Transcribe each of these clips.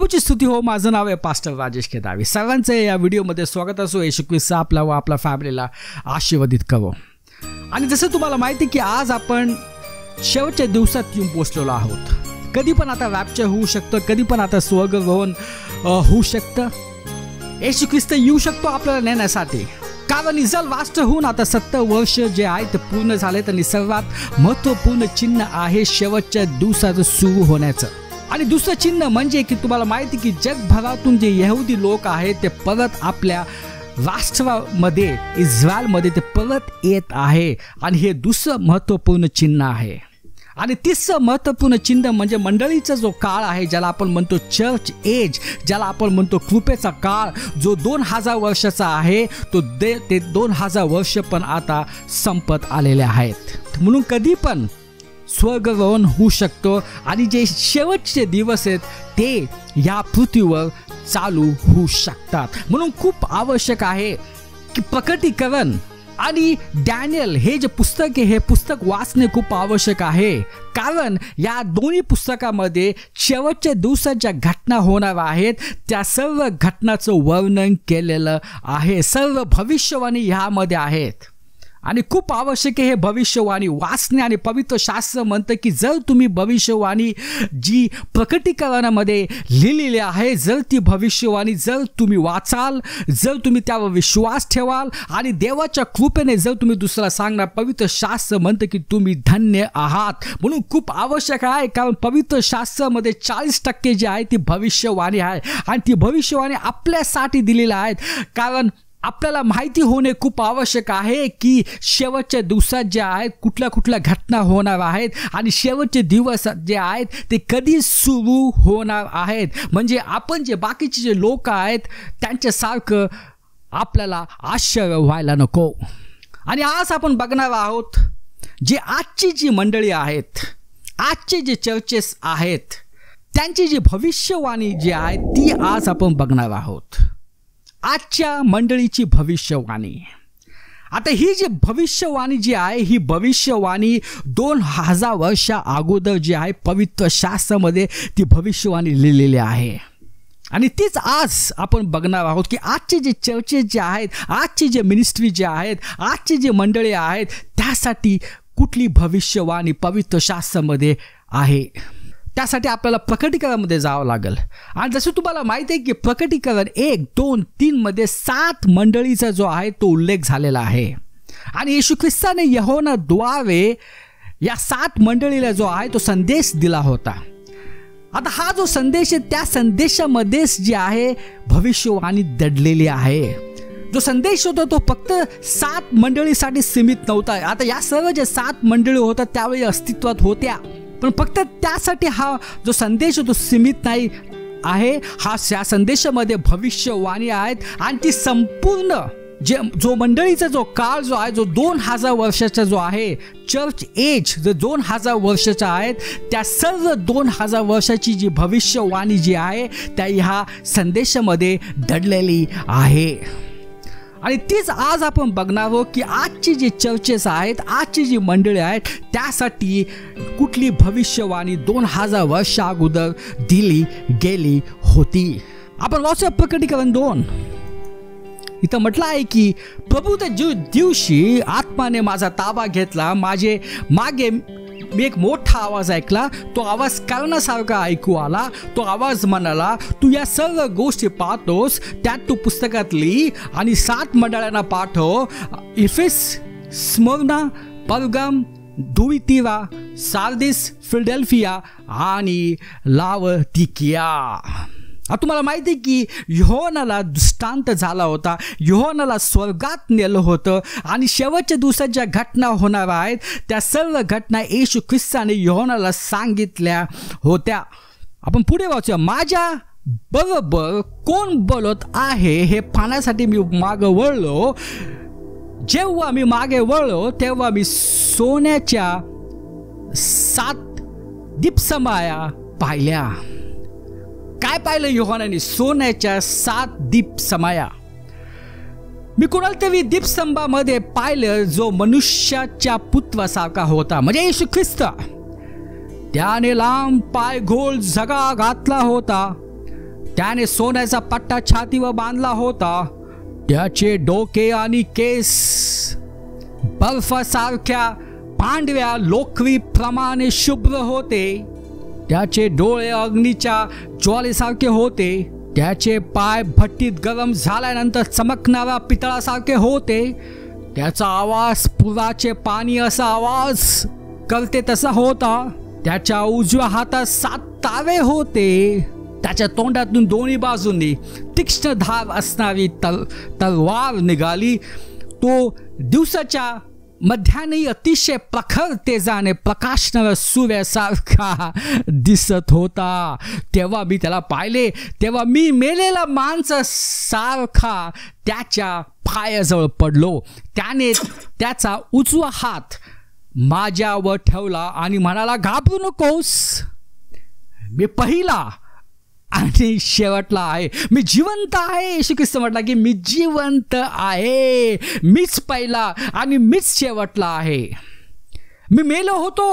प्रभूची स्तुती हो. माझं नाव आहे पास्टर राजेश केदावी. सर्वांचं या व्हिडिओमध्ये स्वागत असो. येशू ख्रिस्त आपला व आपल्या फॅमिलीला आशीर्वादित करो. आणि जसं तुम्हाला माहिती की आज आपण शेवटच्या दिवसात येऊन पोचलेलो आहोत. कधी पण आता रॅप्चर होऊ शकतं, कधी पण आता स्वर्गरोहण होऊ शकतं. येशू ख्रिस्त येऊ शकतो आपल्याला नेण्यासाठी. कारण इस्रायल राष्ट्र होऊन आता 70 वर्ष जे आहे ते पूर्ण झाले. आणि सर्वात महत्त्वपूर्ण चिन्ह आहे शेवटच्या दिवसाचं सुरू होण्याचं. आणि दुसरं चिन्ह म्हणजे की तुम्हाला माहिती की जगभरातून जे यहुदी लोक आहेत ते परत आपल्या राष्ट्रामध्ये इस्रायलमध्ये ते परत येत आहे. आणि हे दुसरं महत्त्वपूर्ण चिन्ह आहे. आणि तिसरं महत्त्वपूर्ण चिन्ह म्हणजे मंडळीचा जो काळ आहे, ज्याला आपण म्हणतो चर्च एज, ज्याला आपण म्हणतो कृपेचा काळ, जो 2000 वर्षाचा आहे, ते 2000 वर्ष पण आता संपत आलेले आहेत. म्हणून कधी पण स्वर्गरोहण होऊ शकतो. आणि जे शेवटचे दिवस आहेत ते या पृथ्वीवर चालू होऊ शकतात. म्हणून खूप आवश्यक आहे की प्रकटीकरण आणि डॅनियल हे जे पुस्तक आहे, हे पुस्तक वाचणे खूप आवश्यक आहे. कारण या दोन्ही पुस्तकामध्ये शेवटच्या दिवसात ज्या घटना होणार आहेत त्या सर्व घटनाचं वर्णन केलेलं आहे. सर्व भविष्यवाणी ह्यामध्ये आहेत. आणि खूप आवश्यक आहे हे भविष्यवाणी वाचणे. आणि पवित्र शास्त्र म्हणतं की जर तुम्ही भविष्यवाणी जी प्रकटीकरणामध्ये लिहिलेली आहे, जर ती भविष्यवाणी जर तुम्ही वाचाल, जर तुम्ही त्यावर विश्वास ठेवाल आणि देवाच्या कृपेने जर तुम्ही दुसऱ्याला सांगणार, पवित्र शास्त्र म्हणतं की तुम्ही धन्य आहात. म्हणून खूप आवश्यक आहे. कारण पवित्र शास्त्रामध्ये 40% जी आहे ती भविष्यवाणी आहे. आणि ती भविष्यवाणी आपल्यासाठी दिलेली आहेत. कारण आपल्याला माहिती होणे खूप आवश्यक आहे की शेवटच्या दिवसात जे आहेत कुठल्या घटना होणार आहेत आणि शेवटचे दिवस जे आहेत ते कधी सुरू होणार आहेत. म्हणजे आपण जे बाकीचे जे लोक आहेत त्यांच्यासारखं आपल्याला आश्चर्य व्हायला नको. आणि आज आपण बघणार आहोत जे आजची जी मंडळी आहेत, आजचे जे चर्चेस आहेत, त्यांची जी भविष्यवाणी जी आहे ती आज आपण बघणार आहोत. आजच्या मंडळीची भविष्यवाणी. आता ही जी भविष्यवाणी जी आहे, ही भविष्यवाणी 2000 वर्षा अगोदर जी आहे पवित्र शास्त्रामध्ये ती भविष्यवाणी लिहिलेली आहे. आणि तीच आज आपण बघणार आहोत की आजचे जे चर्चेस जे आहेत, आजची जे मिनिस्ट्री जे आहेत, आजची जे मंडळी आहेत, त्यासाठी कुठली भविष्यवाणी पवित्र शास्त्रामध्ये आहे. त्यासाठी आपल्याला प्रकटीकरणामध्ये जावं लागेल. आणि जसं तुम्हाला माहिती आहे की प्रकटीकरण 1, 2, 3 मध्ये 7 मंडळीचा जो आहे तो उल्लेख झालेला आहे. आणि येशू ख्रिस्ताने यूहन्नाद्वारे या 7 मंडळीला जो आहे तो संदेश दिला होता. आता हा जो संदेश आहे त्या संदेशामध्येच जे आहे भविष्यवाणी दडलेली आहे. जो संदेश होता तो फक्त 7 मंडळीसाठी सीमित नव्हता. आता या सर्व जे 7 मंडळी होतात त्यावेळी अस्तित्वात होत्या, पण फक्त त्यासाठी हा जो संदेश तो सीमित नाही आहे. या संदेशामध्ये भविष्यवाणी आहेत. आणि ती संपूर्ण जो मंडळीचा जो काळ जो आहे, जो 2000 वर्षाचा जो आहे, चर्च एज जो 2000 वर्षाचा आहेत, त्या सर्व 2000 वर्षाची जी भविष्यवाणी जी आहे त्या ह्या संदेशामध्ये दडलेली आहे. आणि तीच आज आपण बघणार आहोत की आजची जी चर्चेस आहेत, आजची जी मंडळी आहेत, त्यासाठी कुठली भविष्यवाणी 2000 वर्षा अगोदर दिली गेली होती. आपण वाचूया प्रकटीकरण 2. इथं म्हटलं आहे की प्रभूच्या दिवशी आत्माने माझा ताबा घेतला. माझे मागे मी एक मोठा आवाज ऐकला. तो आवाज कर्णासारखा ऐकू आला. तो आवाज म्हणाला, तू या सर्व गोष्टी पाहतोस त्यात तू पुस्तकात लिही आणि 7 मंडळांना पाठव. इफेस, स्मरणा, पर्गम, दुइतिरा, सार्दिस, फिलाडेल्फिया आणि लावदिकिया. तुम्हाला माहिती आहे की यूहन्नाला दृष्टांत झाला होता. यूहन्नाला स्वर्गात नेलं होतं. आणि शेवटच्या दिवसात ज्या घटना होणार आहेत त्या सर्व घटना येशू ख्रिस्ताने यूहन्नाला सांगितल्या होत्या. आपण पुढे वाचूया. माझ्या बरोबर कोण बोलत आहे हे पाहण्यासाठी मी मागे वळलो. जेव्हा मी मागे वळलो तेव्हा मी सोन्याच्या 7 दीपसमाया पाहिल्या. काय पाहिलं यूहन्नाने? सोन्याच्या 7 दीपसमाया. मी कोणाला तरी दीपस्तंभामध्ये पाहिलं जो मनुष्याच्या पुत्रासारखा होता, म्हणजे येशू ख्रिस्त. त्याने लांब पाय घोळ झगा घातला होता. त्याने सोन्याचा पट्टा छातीवर बांधला होता. त्याचे डोके आणि केस बर्फासारख्या पांढऱ्या लोकरीप्रमाणे शुभ्र होते. त्याचे डोळे अग्नीच्या ज्वालेसारखे होते. त्याचे पाय भट्टीत गरम झाल्यानंतर चमकणारा पितळासारखे होते. त्याचा आवाज पुराचे पाणी असा आवाज करते तसा होता. त्याच्या उजव्या हातात 7 तारे होते. त्याच्या तोंडातून दोन्ही बाजूंनी तीक्ष्ण धार असणारी तलवार निघाली. तो दिवसाच्या मध्याने अतिशय प्रखर तेजाने प्रकाशणारा सूर्यासारखा दिसत होता. तेव्हा मी त्याला पाहिले, तेव्हा मी मेलेला माणसासारखा त्याच्या पायाजवळ पडलो. त्याने त्याचा उजवा हात माझ्यावर ठेवला आणि म्हणाला, घाबरू नकोस, मी पहिला आणि शेवटला आहे, मी जिवंत आहे. येशू ख्रिस्त म्हटला की मी जिवंत आहे, मीच पहिला आणि मीच शेवटला आहे. मी मेलो होतो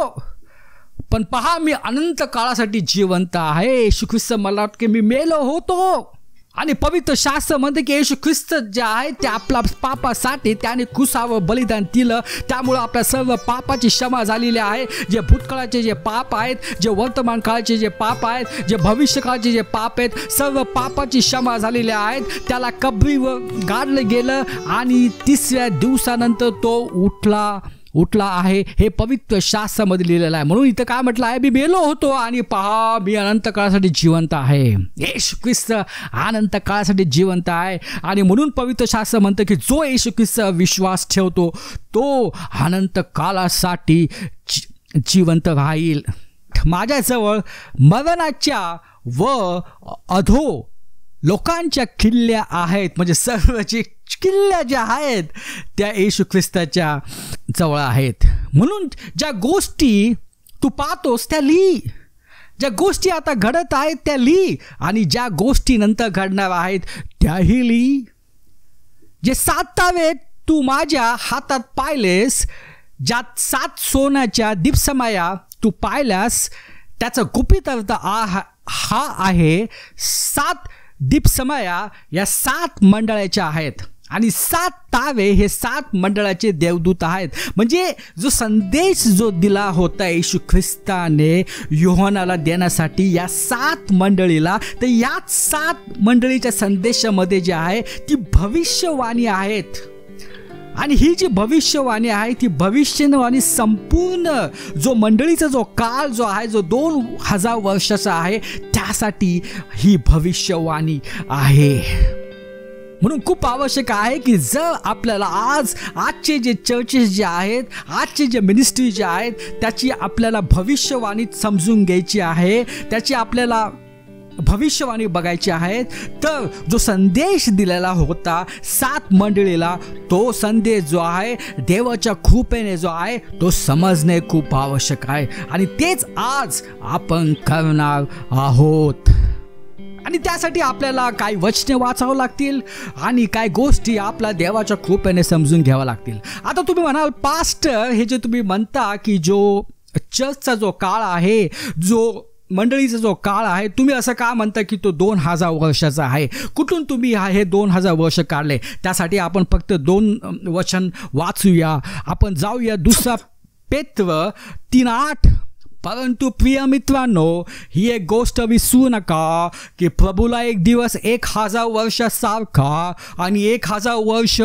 पण पहा मी अनंत काळासाठी जिवंत आहे. येशू ख्रिस्त मला की मी मेलो होतो आणि पवित्र शास्त्र म्हणते की येशू ख्रिस्त जे आहे ते आपल्या पापासाठी त्याने क्रूसावर बलिदान दिलं. त्यामुळे आपल्या सर्व पापाची क्षमा झालेली आहे. जे भूतकाळाचे जे पाप आहेत, जे वर्तमान काळाचे जे पाप आहेत, जे भविष्यकाळाचे जे पाप आहेत, सर्व पापाची क्षमा झालेली आहेत. त्याला कबरीवर गाडलं गेलं आणि 3ऱ्या दिवसानंतर तो उठला आहे. हे पवित्र शास्त्रामध्ये लिहिलेलं आहे. म्हणून इथं काय म्हटलं आहे, मी मेलो होतो आणि पहा मी अनंत काळासाठी जिवंत आहे. येशू ख्रिस्त अनंत काळासाठी जिवंत आहे आणि म्हणून पवित्र शास्त्र म्हणतं की जो येशू ख्रिस्त विश्वास ठेवतो तो अनंत काळासाठी जिवंत राहील. माझ्याजवळ मरणाच्या व अधो लोकांच्या किल्ल्या आहेत, म्हणजे सर्व जे किल्ल्या ज्या आहेत त्या येशू ख्रिस्ताच्या जवळ आहेत. म्हणून ज्या गोष्टी तू पाहतोस त्या लिही, ज्या गोष्टी आता घडत आहेत त्या लिही आणि ज्या गोष्टी नंतर घडणार आहेत त्याही लिही. जे 7 तारे तू माझ्या हातात पाहिलेस, ज्यात 7 सोन्याच्या दीपसमया तू पाहिल्यास, त्याचा गुपित अर्थ हा आहे, 7 दीपसमया या 7 मंडळाच्या आहेत आणि 7 तारे हे 7 मंडळाचे देवदूत आहेत. म्हणजे जो संदेश जो दिला होता येशू ख्रिस्ताने योहानाला देण्यासाठी या 7 मंडळीला, तर या 7 मंडळीच्या संदेशामध्ये जे आहे ती भविष्यवाणी आहेत. आणि ही जी भविष्यवाणी आहे ती भविष्यवाणी संपूर्ण जो मंडळीचा जो काळ जो आहे, जो 2000 वर्षाचा आहे, त्यासाठी ही भविष्यवाणी आहे. म्हणून खूप आवश्यक आहे की जर आपल्याला आजचे जे चर्चेस जे आहेत, आजचे जे मिनिस्ट्री जे आहेत, त्याची आपल्याला भविष्यवाणी समजून घ्यायची आहे, त्याची आपल्याला भविष्यवाणी बघायची आहेत, तर जो संदेश दिलेला होता 7 मंडळीला, तो संदेश जो आहे देवाच्या कृपेने जो आहे तो समजणे खूप आवश्यक आहे. आणि तेच आज आपण करणार आहोत. आणि त्यासाठी आपल्याला काही वचने वाचावं लागतील आणि काही गोष्टी आपल्या देवाच्या कृपेने समजून घ्याव्या लागतील. आता तुम्ही म्हणाल, पास्टर हे जे तुम्ही म्हणता की जो चर्चचा जो काळ आहे, जो मंडळीचा जो काळ आहे, तुम्ही असं का म्हणता की तो 2000 वर्षाचा आहे? कुठून तुम्ही हे 2000 वर्ष काढले? त्यासाठी आपण फक्त 2 वचन वाचूया. आपण जाऊया 2 पेत्र 3:8. परंतु प्रिय मित्रांनो, ही एक गोष्ट विसरू नका की प्रभूला एक दिवस 1000 वर्षासारखा आणि 1000 वर्ष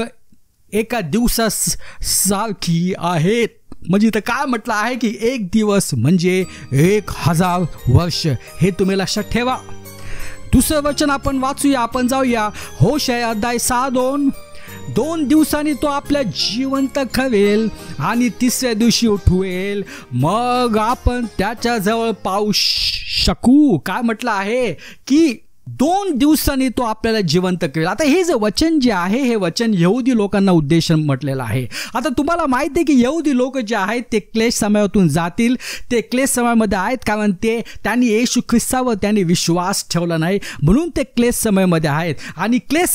एका दिवसासारखी आहेत. म्हणजे इथं काय म्हटलं आहे की एक दिवस म्हणजे 1000 वर्ष. हे तुम्ही लक्षात ठेवा. 2रं वचन आपण वाचूया. आपण जाऊया होशेया अध्याय 6:2. 2 दिवसांनी तो आपल्या जिवंत करेल आणि 3ऱ्या दिवशी उठवेल, मग आपण त्याच्याजवळ पाहू शकू. काय म्हटलं आहे की 2 दिवसांनी तो आपल्याला जिवंत करेल. आता हे जे वचन जे आहे हे वचन यहुदी लोकांना उद्देशून म्हटलेलं आहे. आता तुम्हाला माहिती आहे की यहुदी लोक जे आहेत ते क्लेश समयातून जातील. ते क्लेश समयामध्ये आहेत कारण त्यांनी येशू ख्रिस्तावर त्यांनी विश्वास ठेवला नाही, म्हणून ते क्लेश समयामध्ये आहेत. आणि क्लेश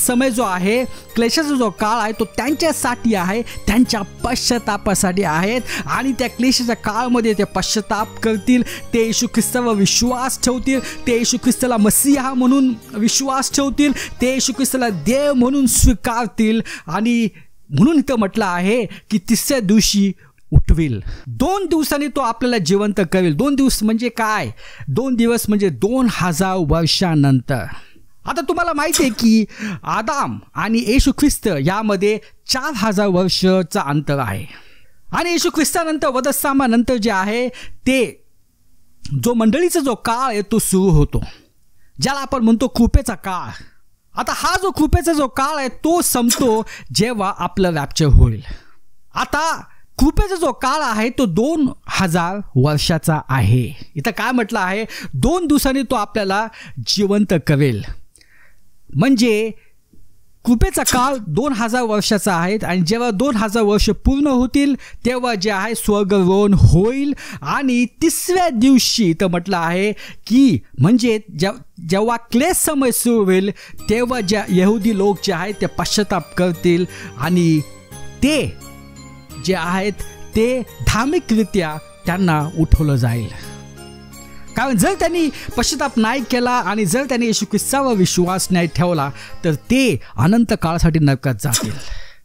समय जो आहे, क्लेशाचा जो काळ आहे तो त्यांच्यासाठी आहे, त्यांच्या पश्चातापासाठी आहेत. आणि त्या क्लेशाच्या काळामध्ये ते पश्चाताप करतील, ते येशू ख्रिस्तावर विश्वास ठेवतील, ते येशू ख्रिस्ताला मसीहा म्हणून विश्वास ठेवतील, ते येशू ख्रिस्ताला देव म्हणून स्वीकारतील आणि म्हणून इथं म्हटलं आहे की तिसऱ्या दिवशी उठविल. 2 दिवसांनी तो आपल्याला जिवंत करेल. 2 दिवस म्हणजे काय? 2 दिवस म्हणजे 2000 वर्षानंतर. आता तुम्हाला माहिती आहे की आदाम आणि येशू ख्रिस्त यामध्ये 4000 वर्षाचा अंतर आहे आणि येशू ख्रिस्तानंतर वधस्तंभानंतर जे आहे ते जो मंडळीचा जो काळ आहे तो सुरू होतो, ज्याला आपण म्हणतो कृपेचा काळ. आता हा जो कृपेचा जो काळ आहे तो संपतो जेव्हा आपलं रॅप्चर होईल. आता कृपेचा जो काळ आहे तो 2000 वर्षाचा आहे. इथं काय म्हटलं आहे? 2 दिवसांनी तो आपल्याला जिवंत करेल. म्हणजे कृपेचा काळ 2000 वर्षाचा आहे आणि जेव्हा 2000 वर्ष पूर्ण होतील तेव्हा जे आहे स्वर्गारोहण होईल आणि तिसऱ्या दिवशी तर म्हटलं आहे की म्हणजे जेव्हा क्लेश समय सुरू होईल तेव्हा ज्या यहुदी लोक जे आहेत ते पश्चाताप करतील आणि ते जे आहेत ते धार्मिकरित्या त्यांना उठवलं जाईल. कारण जर त्यांनी पश्चाताप नाही केला आणि जर त्यांनी येशू ख्रिस्तावर विश्वास नाही ठेवला तर ते अनंत काळासाठी नरकात जातील.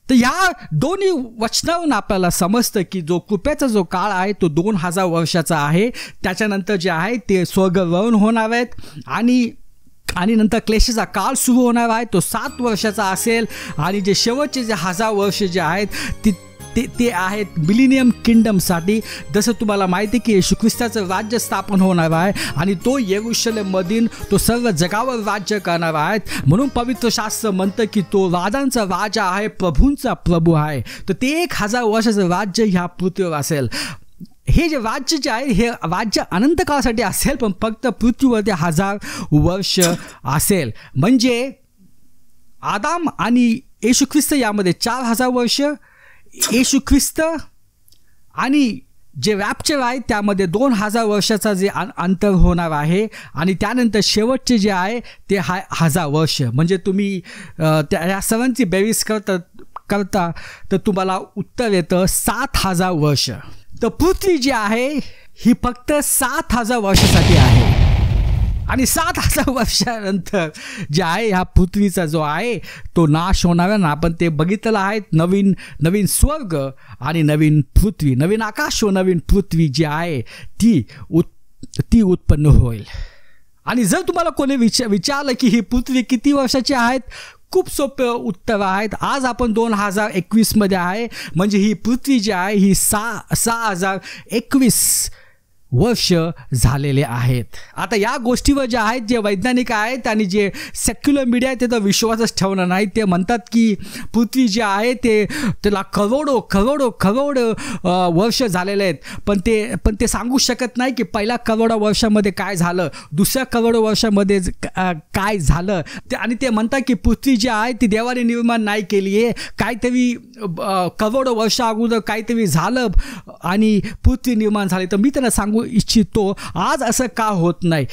तर ह्या दोन्ही वचनावरून आपल्याला समजतं की जो कृपेचा जो काळ आहे तो 2000 वर्षाचा आहे. त्याच्यानंतर जे आहे ते स्वर्गारोहण होणार आहेत आणि नंतर क्लेशाचा काळ सुरू होणार आहे, तो 7 वर्षाचा असेल आणि जे शेवटचे जे 1000 वर्ष जे आहेत ते आहेत मिलेनियम किंगडमसाठी. जसं तुम्हाला माहिती की येशू ख्रिस्ताचं राज्य स्थापन होणार आहे आणि तो येरुशलेममधील तो सर्व जगावर राज्य करणार आहे. म्हणून पवित्र शास्त्र म्हणतं की तो राजांचा राजा आहे, प्रभूंचा प्रभू आहे. तर ते 1000 वर्षाचं राज्य ह्या पृथ्वीवर असेल. हे जे राज्य जे आहे हे राज्य अनंत काळासाठी असेल, पण फक्त पृथ्वीवरती 1000 वर्ष असेल. म्हणजे आदाम आणि येशू ख्रिस्त यामध्ये 4000 वर्ष, येशू ख्रिस्त आणि जे रॅप्चर आहे त्यामध्ये 2000 वर्षाचा जे अंतर होणार आहे आणि त्यानंतर शेवटचे जे आहे ते 1000 वर्ष. म्हणजे तुम्ही त्या सर्वांची बेरीज करता तर तुम्हाला उत्तर येतं 7000 वर्ष. तर पृथ्वी जी आहे ही फक्त 7000 वर्षासाठी आहे आणि 7000 वर्षानंतर जे आहे ह्या पृथ्वीचा जो आहे तो नाश होणार आहे. आपण ते बघितलेलं आहे. नवीन स्वर्ग आणि नवीन पृथ्वी, नवीन आकाश व नवीन पृथ्वी जी आहे ती उत्पन्न होईल. आणि जर तुम्हाला कोणी विचारलं की ही पृथ्वी किती वर्षाची आहेत, खूप सोपे उत्तर आहेत. आज आपण 2021 मध्ये आहे, म्हणजे ही पृथ्वी जी आहे ही 6021 वर्ष झालेले आहेत. आता या गोष्टीवर जे आहेत जे वैज्ञानिक आहेत आणि जे सेक्युलर मीडिया आहे ते तर विश्वासच ठेवणार नाही. ते म्हणतात की पृथ्वी जे आहे त्याला करोड वर्ष झालेले आहेत, पण ते सांगू शकत नाही की पहिल्या करोडो वर्षामध्ये काय झालं, दुसऱ्या करोडो वर्षामध्ये काय झालं. आणि ते म्हणतात की पृथ्वी जी आहे ती देवाने निर्माण नाही केली आहे, काहीतरी करोडो वर्ष अगोदर काहीतरी झालं आणि पृथ्वी निर्माण झाली. तर मी त्यांना सांगू इच्छितो आज असं का होत नाही.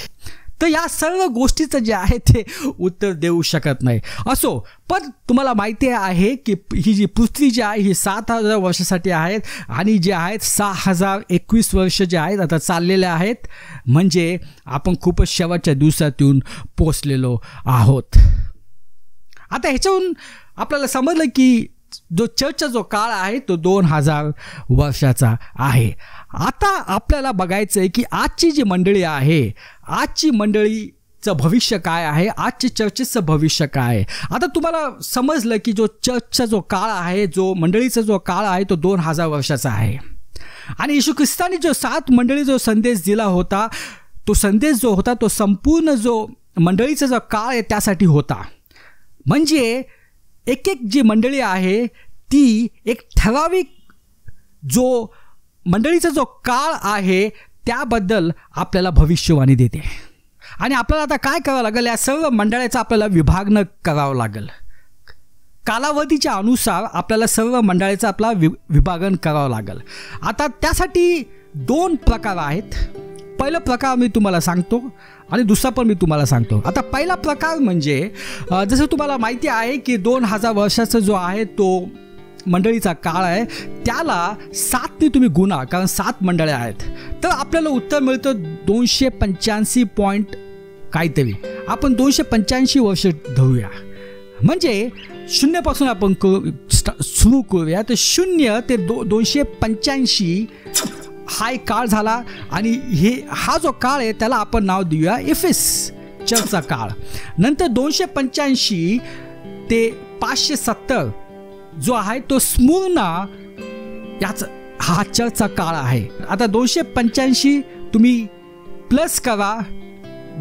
तर या सर्व गोष्टीचं जे आहे ते उत्तर देऊ शकत नाही. असो, पण तुम्हाला माहिती आहे की ही जी पृथ्वी जी आहे ही 7000 वर्षासाठी आहेत आणि जे आहेत 6021 वर्ष जे आहेत आता चाललेले आहेत. म्हणजे आपण खूपच शेवटच्या दिवसातून पोचलेलो आहोत. आता ह्याच्यावरून आपल्याला समजलं की जो चर्चचा जो काळ आहे तो 2000 वर्षाचा आहे. आता आपल्याला बघायचं आहे की आजची जी मंडळी आहे, आजची मंडळीचं भविष्य काय आहे, आजची चर्चेचं भविष्य काय आहे. आता तुम्हाला समजलं की जो चर्चचा जो काळ आहे, जो मंडळीचा जो काळ आहे तो 2000 वर्षाचा आहे. आणि येशू ख्रिस्ताने जो 7 मंडळी जो संदेश दिला होता, तो संदेश जो होता तो संपूर्ण जो मंडळीचा जो काळ आहे त्यासाठी होता. म्हणजे एक जी मंडळी आहे ती एक ठराविक जो मंडळीचा जो काळ आहे त्याबद्दल आपल्याला भविष्यवाणी देते. आणि आपल्याला आता काय करावं लागेल, या सर्व मंडळाचं आपल्याला विभागणं करावं लागेल. कालावधीच्या अनुसार आपल्याला सर्व मंडळाचं आपला विभागन करावं लागेल. आता त्यासाठी 2 प्रकार आहेत. पहिला प्रकार मी तुम्हाला सांगतो आणि दुसरा पण मी तुम्हाला सांगतो. आता पहिला प्रकार म्हणजे जसं तुम्हाला माहिती आहे की 2000 वर्षाचा जो आहे तो मंडळीचा काळ आहे, त्याला 7ने तुम्ही गुणा, कारण 7 मंडळे आहेत. तर आपल्याला उत्तर मिळतं 285 काहीतरी आपण 285 वर्ष धरूया, म्हणजे शून्यापासून आपण सुरू करूया. तर 0 ते 285 हा एक काळ झाला आणि हा जो काळ आहे त्याला आपण नाव देऊया एफेस चर्चचा काळ. नंतर 285 ते 570 जो आहे तो स्मुर्ना याचा हा चर्चचा काळ आहे. आता 285 तुम्ही प्लस करा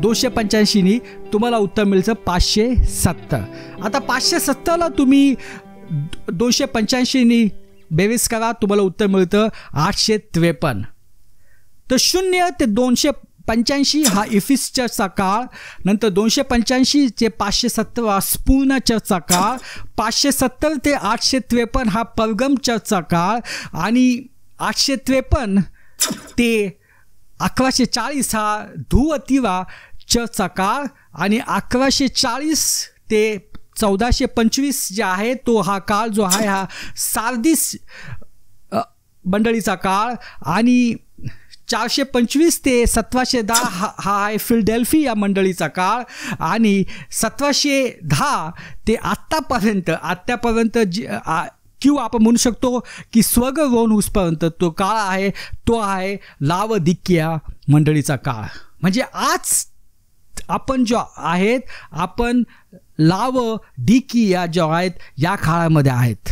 285 तुम्हाला उत्तर मिळतं 570. आता 570ला तुम्ही 285 बेरीज करा, तुम्हाला उत्तर मिळतं 853. तर 0 ते 285 हा इफिस चर्चचा काळ. नंतर 285 ते 570 हा स्पुर्ना चर्चचा काळ. 570 ते 853 हा पर्गम चर्चचा काळ. आणि 853 ते 1140 हा धुवतीवा चर्चचा काळ. आणि 1140 ते 1425 जे आहे तो हा काळ जो आहे हा सार्दिस मंडळीचा काळ. आणि 425 ते 1710 हा आहे फिलडेल्फिया मंडळीचा काळ. आणि 1710 ते आत्तापर्यंत किंवा आपण म्हणू शकतो की स्वर्गरोहणपर्यंत तो काळ आहे तो आहे लावदिकिया मंडळीचा काळ. म्हणजे आज आपण जो आहेत आपण लावदिकिया जो आहेत या काळामध्ये आहेत.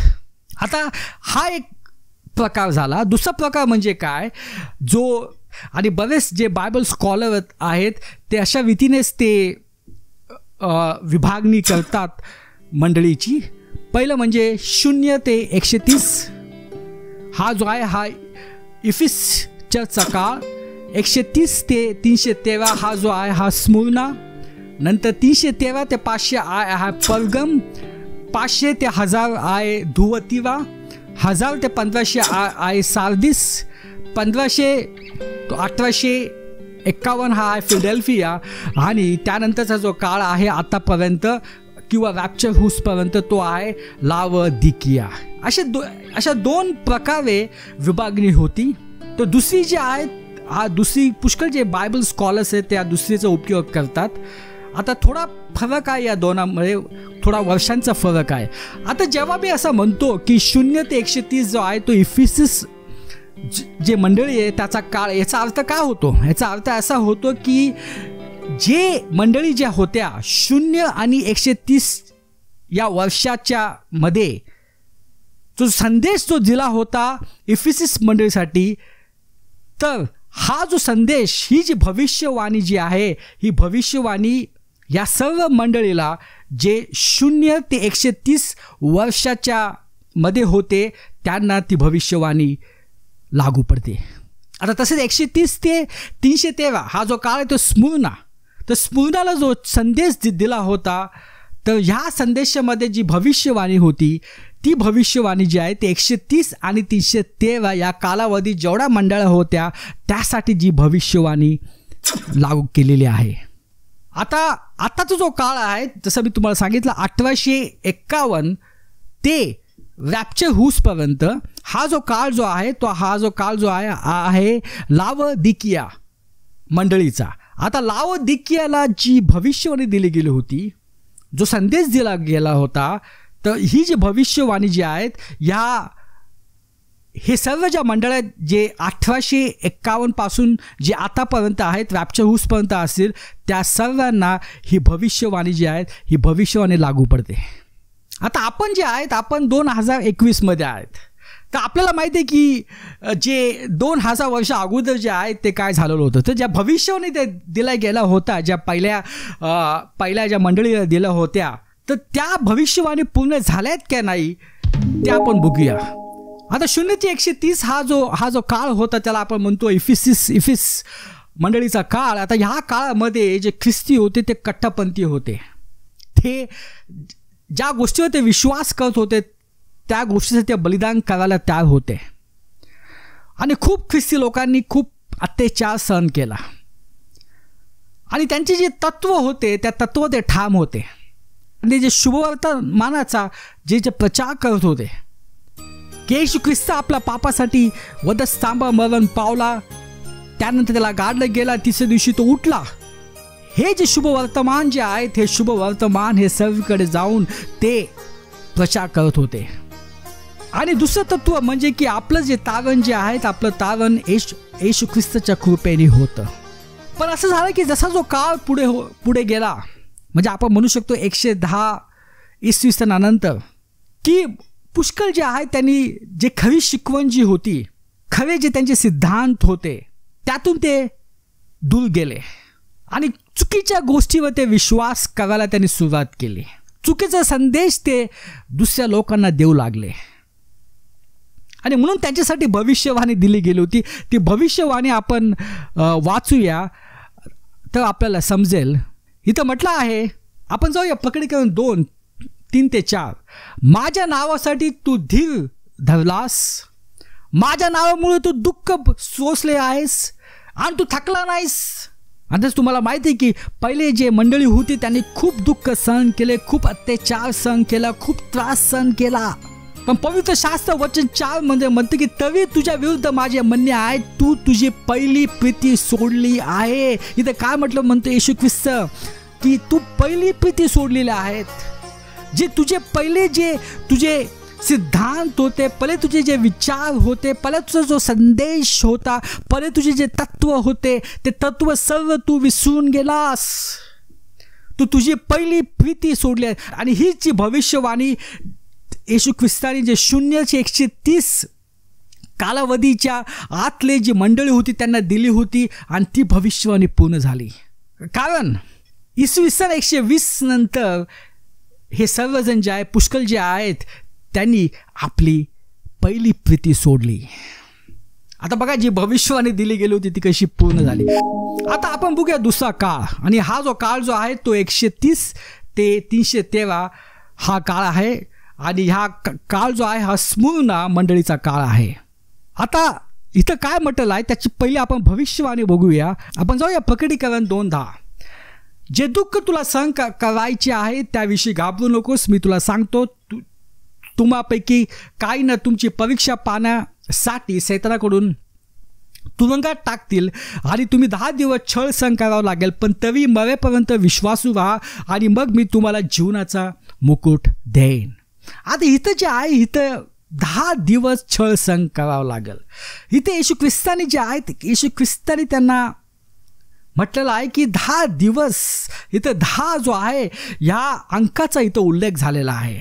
आता हा एक प्रकार झाला. दुसरा प्रकार म्हणजे काय, जो आणि बरेच जे बायबल स्कॉलर आहेत ते अशा रीतीनेच ते विभागणी करतात मंडळीची. पहिलं म्हणजे 0 ते 130 हा जो आहे हा इफिस चर्चचा काळ. 130 ते 313 हा जो आहे हा स्मुर्ना. नंतर 313 ते 500 आहे पर्गम. 500 ते 1000 आहे धुवतीवा. 1000 ते 1500 आहे सार्दिस. 1500 तो 1851 हा आहे फिलडेल्फिया. आणि त्यानंतरचा जो काळ आहे आतापर्यंत किंवा रॅप्चर हुसपर्यंत तो आहे लावदिकिया. अशा 2 प्रकारे विभागणी होती. तर दुसरी जी आहे दुसरी पुष्कळ जे बायबल स्कॉलर्स आहेत त्या दुसरीचा उपयोग करतात. आता थोडा फरक आहे या दोनामध्ये, थोडा वर्षांचा फरक आहे. आता जेव्हा मी असं म्हणतो की 0 ते 130 जो आहे तो इफिसिस जे मंडळी आहे त्याचा काळ, याचा अर्थ काय होतो? याचा अर्थ असा होतो की जे मंडळी ज्या होत्या 0 आणि 130 या वर्षाच्या मध्ये जो संदेश जो दिला होता इफिसिस मंडळीसाठी, तर हा जो संदेश ही जी भविष्यवाणी जी आहे ही भविष्यवाणी या सर्व मंडळीला जे 0 ते 130 वर्षाच्या मध्ये होते त्यांना ती भविष्यवाणी लागू पडते. आता तसेच 130 ते 313 हा जो काळ आहे तो स्मुर्ना. तर स्मुर्नाला जो संदेश दिला होता तर ह्या संदेशामध्ये जी भविष्यवाणी होती ती भविष्यवाणी जी आहे ते 130 आणि 313 या कालावधीत जेवढ्या मंडळ्या होत्या त्यासाठी जी भविष्यवाणी लागू केलेली आहे. आताचा जो काळ आहे जसं मी तुम्हाला सांगितलं 1851 ते रॅप्चर हुसपर्यंत हा जो काळ जो आहे तो आहे लावदिकिया मंडळीचा. आता लावदिकियाला जी भविष्यवाणी दिली गेली होती, जो संदेश दिला गेला होता, तर ही जी भविष्यवाणी जी आहेत हे सर्व ज्या मंडळ आहेत जे 1851 पासून जे आतापर्यंत आहेत रॅप्चर हुसपर्यंत असतील त्या सर्वांना ही भविष्यवाणी जी आहेत ही भविष्यवाणी लागू पडते. आता आपण जे आहेत आपण 2021 मध्ये आहेत. तर आपल्याला माहिती आहे की जे 2000 वर्ष अगोदर जे आहेत ते काय झालेलं होतं. तर ज्या भविष्यवाणी ते दिला गेला होता, ज्या पहिल्या ज्या मंडळीला दिल्या होत्या, तर त्या भविष्यवाणी पूर्ण झाल्यात का नाही ते आपण बघूया. आता 0 ते 130 हा जो काळ होता त्याला आपण म्हणतो इफिस मंडळीचा काळ. आता ह्या काळामध्ये जे ख्रिस्ती होते ते कट्टरपंथी होते. ते ज्या गोष्टीवर ते विश्वास करत होते त्या गोष्टीसाठी ते बलिदान करायला तयार होते. आणि खूप ख्रिस्ती लोकांनी खूप अत्याचार सहन केला. आणि त्यांचे जे तत्व होते त्या तत्व ते ठाम होते. आणि जे शुभवर्तमानाचा जे प्रचार करत होते की येशू ख्रिस्त आपल्या पापासाठी वधस्तंभावर मरण पावला, त्यानंतर त्याला गाडलं गेला, तिसऱ्या दिवशी तो उठला, हे जे शुभ वर्तमान जे आहेत, हे शुभ वर्तमान हे सर्वीकडे जाऊन ते प्रचार करत होते. आणि दुसरं तत्व म्हणजे की आपलं जे तारण जे आहे, आपलं तारण येशू ख्रिस्ताच्या कृपेने होतं. पण असं झालं की जसा जो काळ पुढे गेला, म्हणजे आपण म्हणू शकतो 110 इसवी सनानंतर, की पुष्कळ जे आहे त्यांनी जे खरी शिकवण जी होती, खरे जे त्यांचे सिद्धांत होते, त्यातून ते दूर गेले आणि चुकीच्या गोष्टीवर ते विश्वास करायला त्यांनी सुरुवात केली. चुकीचा संदेश ते दुसऱ्या लोकांना देऊ लागले. आणि म्हणून त्यांच्यासाठी भविष्यवाणी दिली गेली होती. ती भविष्यवाणी आपण वाचूया तर आपल्याला समजेल. इथं म्हटलं आहे, आपण जाऊया प्रकटीकरण 2:3-4. माझ्या नावासाठी तू धीर धरलास, माझ्या नावामुळे तू दुःख सोसले आहेस आणि तू थकला नाहीस. आताच तुम्हाला माहिती आहे की पहिले जे मंडळी होती त्यांनी खूप दुःख सहन केले, खूप अत्याचार सहन केला, खूप त्रास सहन केला. पण पवित्र शास्त्र वचन 4 मध्ये म्हणते की तरी तुझ्या विरुद्ध माझे म्हणणे आहे, तू तुझी पहिली प्रीती सोडली आहे. इथे काय म्हटलं म्हणते येशू ख्रिस्त, की तू पहिली प्रीती सोडलेली आहेत. जे तुझे पहिले जे तुझे सिद्धांत होते, पहिले तुझे जे विचार होते, पहिले तुझा जो संदेश होता, पहिले तुझे जे तत्व होते, ते तत्व सर्व तू विसरून गेलास. तू तुझी पहिली प्रीती सोडली. आणि ही जी भविष्यवाणी येशू ख्रिस्ताने जे 0 ते 130 कालावधीच्या आतले जी मंडळी होती त्यांना दिली होती, आणि ती भविष्यवाणी पूर्ण झाली. कारण इसवी सन 120 नंतर हे सर्वजण जे आहे, पुष्कळ जे आहेत, त्यांनी आपली पहिली प्रीती सोडली. आता बघा, जी भविष्यवाणी दिली गेली होती ती कशी पूर्ण झाली. आता आपण बघूया दुसरा काळ. आणि हा जो काळ जो आहे तो 130 ते 313 हा काळ आहे. आणि हा काळ जो आहे हा स्मुर्ना मंडळीचा काळ आहे. आता इथं काय म्हटलं आहे त्याची पहिले आपण भविष्यवाणी बघूया. आपण जाऊया प्रकटीकरण 2:10. जे दुःख तुला सहन करायचे आहे त्याविषयी घाबरू नकोस. मी तुला सांगतो, तुम्हापैकी काही ना तुमची परीक्षा पाहण्यासाठी सैतानाकडून तुरुंगात टाकतील आणि तुम्ही 10 दिवस छळ सहन करावा लागेल. पण तरी मरेपर्यंत विश्वासू राहा आणि मग मी तुम्हाला जीवनाचा मुकुट देईन. आता इथं जे आहे, इथं 10 दिवस छळ सहन करावं लागेल. इथे येशू ख्रिस्ताने जे आहेत, येशू ख्रिस्ताने त्यांना म्हटलेलं आहे की 10 दिवस. इथं 10 जो आहे ह्या अंकाचा इथं उल्लेख झालेला आहे.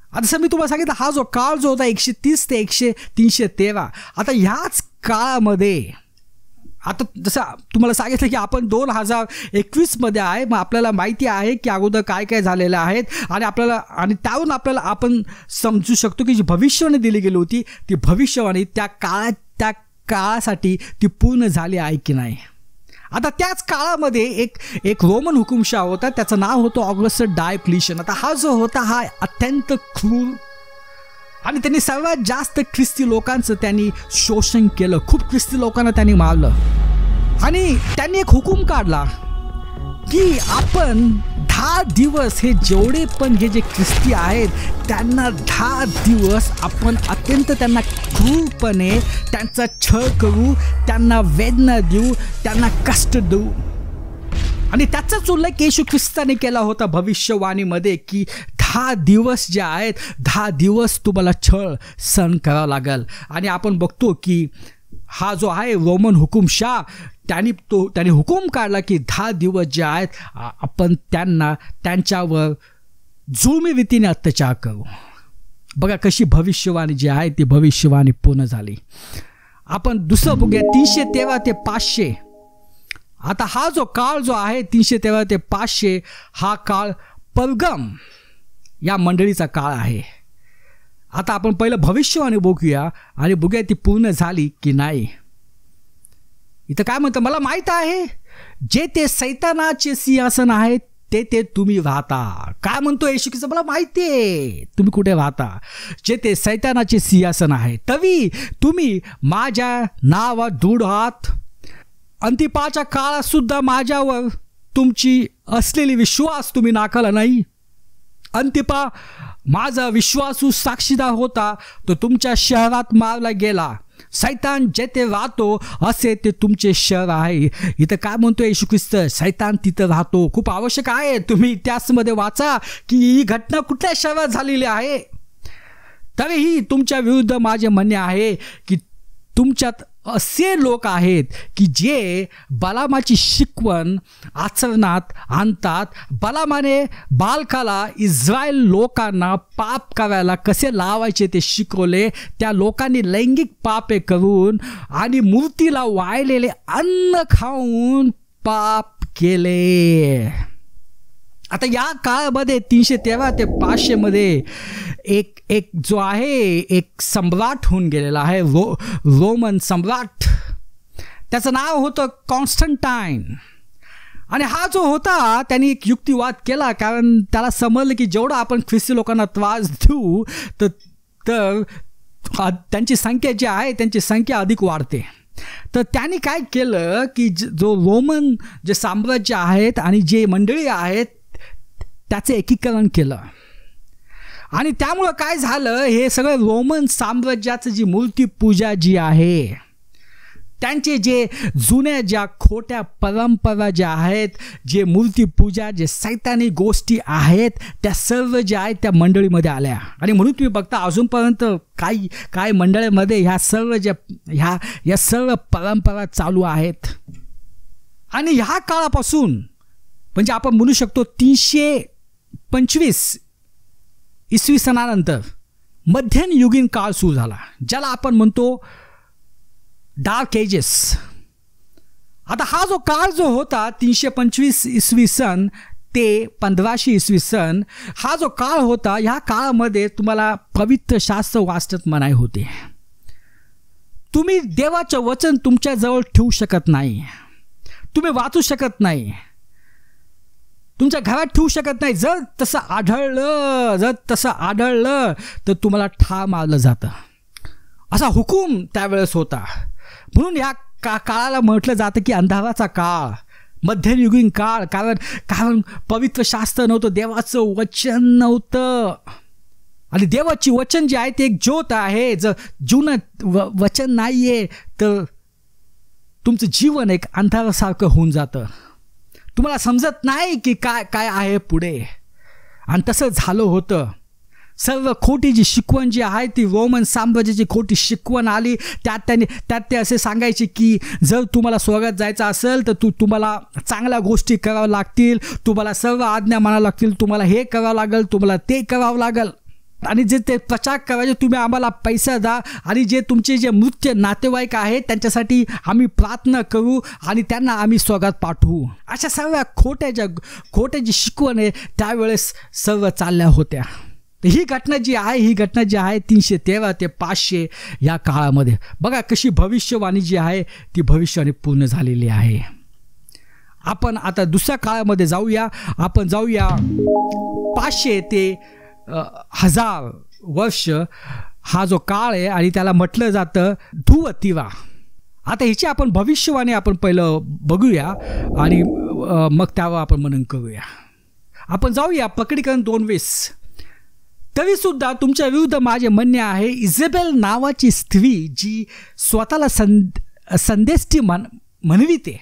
आता जसं मी तुम्हाला सांगितलं, हा जो काळ जो होता 130 ते 313. आता ह्याच काळामध्ये, आता जसं तुम्हाला सांगितलं की आपण 2021 मध्ये आहे, मग आपल्याला माहिती आहे की अगोदर काय काय झालेलं आहेत. आणि त्यावरून आपण समजू शकतो की जी भविष्यवाणी दिली गेली होती ती भविष्यवाणी त्या काळासाठी ती पूर्ण झाली आहे की नाही. आता त्याच काळामध्ये एक रोमन हुकुमशाह होता, त्याचं नाव होतं ऑगस्ट डायोक्लिशियन. आता हा जो होता हा अत्यंत क्रूर, आणि त्यांनी सर्वात जास्त ख्रिस्ती लोकांचं त्यांनी शोषण केलं. खूप ख्रिस्ती लोकांना त्यांनी मारलं. आणि त्यांनी एक हुकूम काढला की आपण 10 दिवस हे जेवढे पण हे जे ख्रिस्ती आहेत त्यांना 10 दिवस आपण अत्यंत त्यांना क्रूरपणे त्यांचा छळ करू, त्यांना वेदना देऊ, त्यांना कष्ट देऊ. आणि त्याचाच उल्लेख येशू ख्रिस्ताने केला होता भविष्यवाणीमध्ये की 10 दिवस जे आहेत, 10 दिवस तुम्हाला छळ सहन करावा लागेल. आणि आपण बघतो की हा जो आहे रोमन हुकुमशाह त्याने हुकूम काढला की 10 दिवस जे आहेत आपण त्यांच्यावर जुलमी रीतीने अत्याचार करू. बघा कशी भविष्यवाणी जी आहे ती भविष्यवाणी पूर्ण झाली. आपण दुसरं बघूया 313 ते 500. आता हा जो काळ जो आहे 313 ते 500 हा काळ परगम या मंडळीचा काळ आहे. आता आपण पहिलं भविष्यवाणी बघूया आणि बघूया ती पूर्ण झाली की नाही. इथं काय म्हणतं, मला माहीत आहे जे ते सैतानाचे सिंहासन आहेत ते तुम्ही राहता. काय म्हणतो येशू ख्रिस्त, मला माहिती आहे तुम्ही कुठे राहता. जे ते सैतानाचे सिंहासन आहे तरी तुम्ही माझ्या नावात दृढ आहात. अंतिपाच्या काळात सुद्धा माझ्यावर तुमची असलेली विश्वास तुम्ही नाकारला नाही. अंतिपा माझा विश्वासू साक्षीदार होता, तो तुमच्या शहरात मारला गेला सैतान जेथे राहतो असे ते तुमचे शहर आहे. इथं काय म्हणतो येशू ख्रिस्त, सैतान तिथं राहतो. खूप आवश्यक आहे तुम्ही इतिहासामध्ये वाचा की ही घटना कुठल्या शहरात झालेली आहे. तरीही तुमच्या विरुद्ध माझे म्हणणे आहे की तुमच्यात असे लोक आहेत की जे बलामाची शिकवण आचरणात आणतात. बलामाने बालकाला इस्रायल लोकांना पाप करायला कसे लावायचे ते शिकवले. त्या लोकांनी लैंगिक पापे करून आणि मूर्तीला वाळलेले अन्न खाऊन पाप केले. आता या काळामध्ये 313 ते 500 मध्ये एक जो आहे एक सम्राट होऊन गेलेला आहे, रोमन सम्राट. त्याचं नाव होतं कॉन्स्टंटाईन. आणि हा जो होता त्यांनी एक युक्तिवाद केला, कारण त्याला समजलं की जेवढा आपण ख्रिस्ती लोकांना त्रास देऊ तर त्यांची संख्या जी आहे त्यांची संख्या अधिक वाढते. तर त्यांनी काय केलं की जो रोमन जे साम्राज्य आहेत आणि जे मंडळी आहेत त्याचे एकीकरण केलं. आणि त्यामुळं काय झालं, हे सगळं रोमन साम्राज्याचं जी मूर्तीपूजा जी आहे, त्यांचे जे जुन्या ज्या खोट्या परंपरा ज्या आहेत, जे मूर्तीपूजा जे सैतानी गोष्टी आहेत, त्या सर्व ज्या आहेत त्या मंडळीमध्ये आल्या. आणि म्हणून तुम्ही बघता अजूनपर्यंत काही मंडळीमध्ये ह्या सर्व ज्या ह्या सर्व परंपरा चालू आहेत. आणि ह्या काळापासून म्हणजे आपण म्हणू शकतो 325 इसवी सनानंतर मध्ययुगीन काळ सुरू झाला, ज्याला आपण म्हणतो डार्क एजेस. आता हा जो काळ जो होता 325 इसवी सन ते 1500 इसवी सन, हा जो काळ होता, ह्या काळामध्ये तुम्हाला पवित्र शास्त्र वाचत मनाई होते. तुम्ही देवाचं वचन तुमच्याजवळ ठेवू शकत नाही, तुम्ही वाचू शकत नाही, तुमच्या घरात ठेवू शकत नाही. जर तसं आढळलं तर तुम्हाला ठार मारलं जातं, असा हुकूम त्यावेळेस होता. म्हणून या काळाला म्हटलं जातं की अंधाराचा काळ, मध्ययुगीन काळ. कारण पवित्र शास्त्र नव्हतं, देवाचं वचन नव्हतं. आणि देवाची वचन जे आहे ते एक ज्योत आहे. जर जीवनात वचन नाही आहे तर तुमचं जीवन एक अंधारासारखं होऊन जातं, तुम्हाला समजत नाही की काय आहे पुढे. आणि तसं झालं होतं. सर्व खोटी जी शिकवण जी आहे ती रोमन साम्राज्याची खोटी शिकवण आली. त्यात ते असे सांगायचे की जर तुम्हाला स्वर्गात जायचं असेल तर तुम्हाला चांगल्या गोष्टी कराव्या लागतील, तुम्हाला सर्व आज्ञा मानाव्या लागतील, तुम्हाला हे करावं लागेल, तुम्हाला ते करावं लागेल. आणि जे ते प्रचार करायचे तुम्ही आम्हाला पैसा द्या, आणि जे तुमचे जे मृत नातेवाईक आहेत त्यांच्यासाठी आम्ही प्रार्थना करू आणि त्यांना आम्ही स्वर्गात पाठवू. अशा सर्व खोट्या जी शिकवण आहे त्यावेळेस सर्व चालल्या होत्या. तर ही घटना जी आहे 313 ते 500 या काळामध्ये बघा कशी भविष्यवाणी जी आहे ती भविष्यवाणी पूर्ण झालेली आहे. आपण आता दुसऱ्या काळामध्ये जाऊया. आपण जाऊया 500 ते 1000 वर्ष हा जो काळ आहे आणि त्याला म्हटलं जातं धुवतिवा. आता हिची आपण भविष्यवाणी आपण पहिलं बघूया आणि मग त्यावर आपण मनन करूया. आपण जाऊया प्रकटीकरण 2:20. तरीसुद्धा तुमच्या विरुद्ध माझे म्हणणे आहे, इजेबेल नावाची स्त्री जी स्वतःला संदेष्टी म्हणविते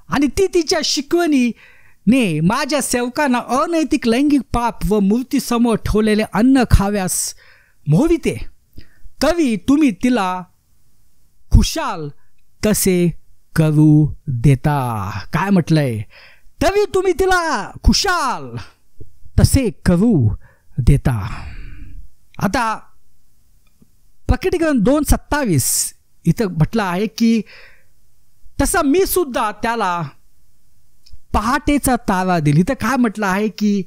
आणि ती तिच्या शिकवणीने माझ्या सेवकांना अनैतिक लैंगिक पाप व मूर्तीसमोर ठेवलेले अन्न खाव्यास मोहविते, तरी तुम्ही तिला खुशाल तसे करू देता. काय म्हटलंय? तरी तुम्ही तिला खुशाल तसे करू देता. आता प्रकटीकरण 2:27 इथं म्हटलं आहे की तसा मी सुद्धा त्याला पहाटेचा तारा देईल. इथं काय म्हटलं आहे की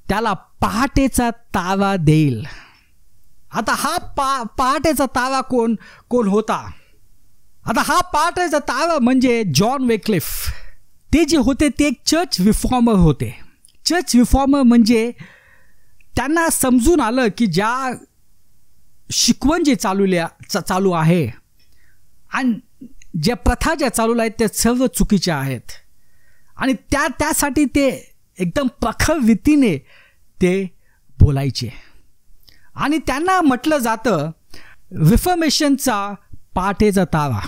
त्याला पहाटेचा तारा देईल. आता हा पहाटेचा तारा कोण होता? आता हा पहाटेचा तारा म्हणजे जॉन वेक्लिफ. ते जे होते ते एक चर्च रिफॉर्मर होते. चर्च रिफॉर्मर म्हणजे त्यांना समजून आलं की ज्या शिकवण जे चालू आहे आणि ज्या प्रथा ज्या चालू आहेत त्या सर्व चुकीच्या आहेत आणि त्यासाठी ते एकदम प्रखर रीतीने ते बोलायचे. आणि त्यांना म्हटलं जातं रिफॉर्मेशनचा पहाटेचा तारा.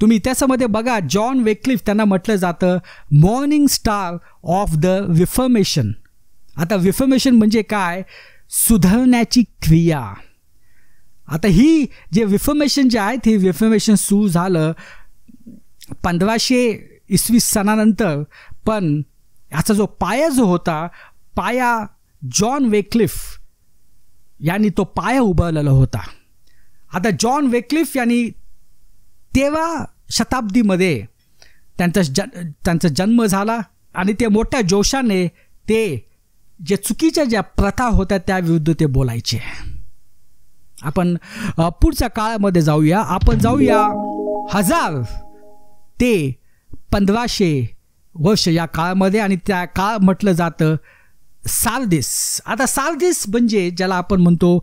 तुम्ही इतिहासामध्ये बघा, जॉन वेक्लिफ त्यांना म्हटलं जातं morning star of the reformation. आता रिफॉर्मेशन म्हणजे काय? सुधारण्याची क्रिया. आता ही जे रिफॉर्मेशन जे आहे ते रिफॉर्मेशन सुरू झालं 1500 इसवी सनानंतर, पण याचा जो पाया जो होता, पाया जॉन वेक्लिफ यांनी तो पाया उभारलेला होता. आता जॉन वेक्लिफ यांनी 13व्या शताब्दीमध्ये त्यांचा जन्म झाला आणि ते मोठ्या जोशाने ते जे चुकीच्या ज्या प्रथा होत्या त्याविरुद्ध ते बोलायचे. आपण पुढच्या काळामध्ये जाऊया. आपण जाऊया 1000 ते 1500 वर्ष या काळामध्ये, आणि त्या काळ म्हटलं जातं सार्दिस. आता सार्दिस म्हणजे ज्याला आपण म्हणतो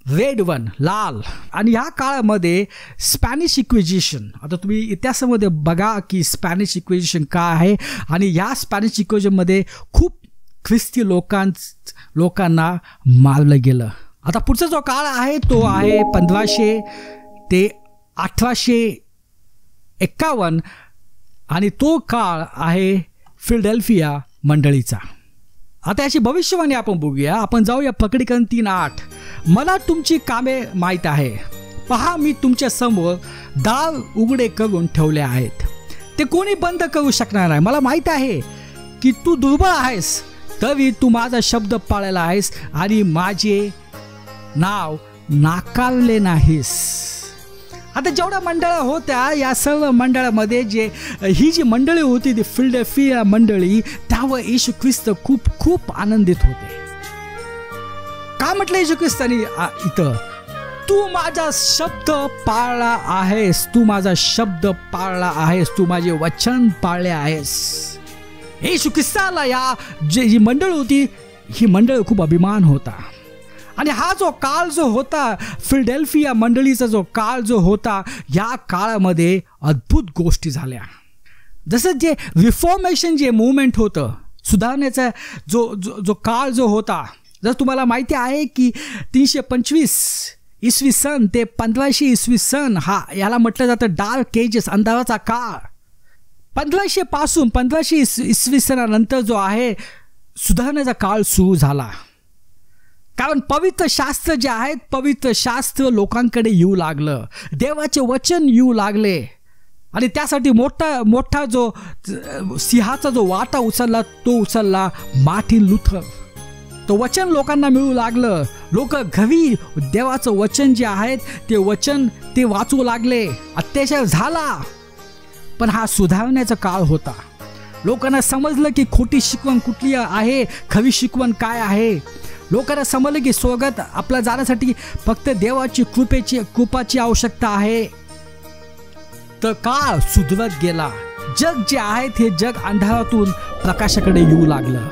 रेड वन, लाल. आणि ह्या काळामध्ये स्पॅनिश इक्विजिशन. आता तुम्ही इतिहासामध्ये बघा की स्पॅनिश इक्विजिशन काय आहे, आणि या स्पॅनिश इक्विजिशनमध्ये खूप ख्रिस्ती लोकांना मारलं गेलं. आता पुढचा जो काळ आहे तो आहे 1500 ते 1851, आणि तो काळ आहे फिलडेल्फिया मंडळीचा. आता याची भविष्यवाणी आपण बघूया. आपण जाऊया प्रकटीकरण 3:8. मला तुमची कामे माहीत आहे, पहा मी तुमच्या समोर दार उघडे करून ठेवले आहेत, ते कोणी बंद करू शकणार नाही. मला माहीत आहे की तू दुर्बळ आहेस, तरी तू माझा शब्द पाळलेला आहेस आणि माझे नाव नाकारले नाहीस. आता जेवढ्या मंडळं होत्या, या सर्व मंडळामध्ये ही जी मंडळी होती ती फिलडेल्फिया मंडळी, त्यावर येशू ख्रिस्त खूप खूप आनंदित होते. का म्हटलं येशू ख्रिस्तानी इथं? तू माझा शब्द पाळला आहेस, तू माझा शब्द पाळला आहेस, तू माझे वचन पाळले आहेस. येशू ख्रिस्ताला या जी मंडळ होती, ही मंडळ खूप अभिमान होता. आणि हा जो काळ जो होता, फिलडेल्फिया मंडळीचा जो काळ जो होता, या काळामध्ये अद्भुत गोष्टी झाल्या. जसं जे रिफॉर्मेशन जे मूवमेंट होतं, सुधारण्याचा जो काळ जो होता, जर तुम्हाला माहिती आहे की 325 इसवी सन ते 1500 इसवी सन याला म्हटलं जातं डार्क एजेस, अंधाराचा काळ. 1500 पासून 1500 इसवी सनानंतर जो आहे सुधारण्याचा काळ सुरू झाला. कारण पवित्र शास्त्र जे आहेत, पवित्र शास्त्र लोकांकडे येऊ लागलं, देवाचे वचन येऊ लागले, आणि त्यासाठी मोठा जो सिंहाचा जो वाटा उचलला तो उचलला मार्टिन लुथर. तो वचन लोकांना मिळू लागलं. लोक घरी देवाचं वचन जे आहेत ते वचन ते वाचू लागले. अत्याचार झाला, पण हा सुधारण्याचा काळ होता. लोकांना समजलं की खोटी शिकवण कुठली आहे, खरी शिकवण काय आहे. लोकांना समजलं की स्वर्गात आपला जाण्यासाठी फक्त देवाची कृपाची आवश्यकता आहे. तर काळ सुधरत गेला. जग जे आहे ते जग अंधारातून प्रकाशाकडे येऊ लागलं.